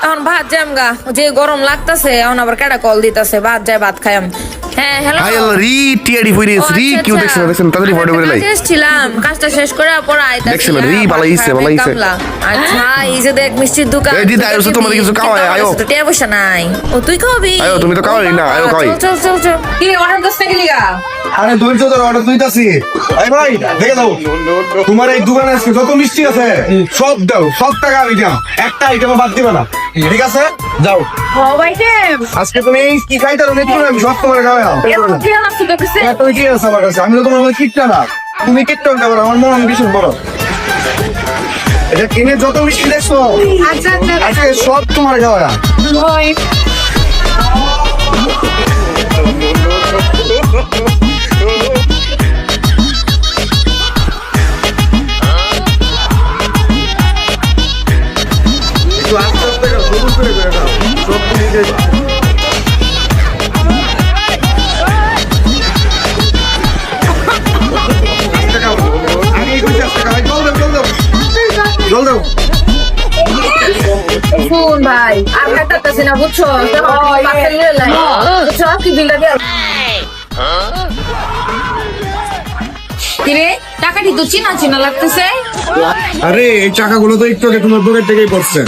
এখন ভাত জামগা যে গরম লাগতাছে এখন আবার কেডা কল দিতাছে ভাত যায় ভাত খাইম হ্যাঁ হ্যালো হাই আল্লাহ রি টিআডি ফইরিস রি কিউ দেখছেন তাড়াতাড়ি ফটো করে লাই ছিলাম কাজটা শেষ করে পর আইতাছি দেখছেন রি বালাইছে আচ্ছা এই যে দেখ মিষ্টির দোকান এই দিদা আইছো তোমার কিছু খাওয়ায় আয়ো তো টিয়া পয়সা নাই ও তুই খাবি আয়ো তুমি তো খাওয়াই না আয়ো খাওয়াই চল চল চল কি অর্ডার করতে গেলি গা আরে ধৈর্য ধরো অর্ডার দিতেছি এই ভাই দেখে দাও তোমার এই দোকানে আজকে যত মিষ্টি আছে সব দাও সব টাকা আমি দাও একটা আইটেমও বাদ দিবে না ঠিক আছে যাও আজকে তুমি কি খাইতে পারো নেই আমি সব তোমার খাওয়াই এত কি আছে আমার কাছে আমি তো তোমার কিটটা না তুমি কিটটা নিতে পারো আমার মন ভীষণ বড় এটা কিনে যত মিষ্টি দেখছো আজকে সব তোমার খাওয়া একটু আস্তে আস্তে খাও সবুজ করে খাও সব তুমি খাইবা আস্তে খাও আগে কইছি আস্তে খাও জল দাও ফোন ভাই আর খাইতাছি না বুঝছো বুঝছো কি বিলটা দিয়ে কিরে টাকাটি তো চিনা চিনা লাগতেছে আরে এই চাকাগুলো তো একটু আগে তোমার পকেট থেকেই পড়ছে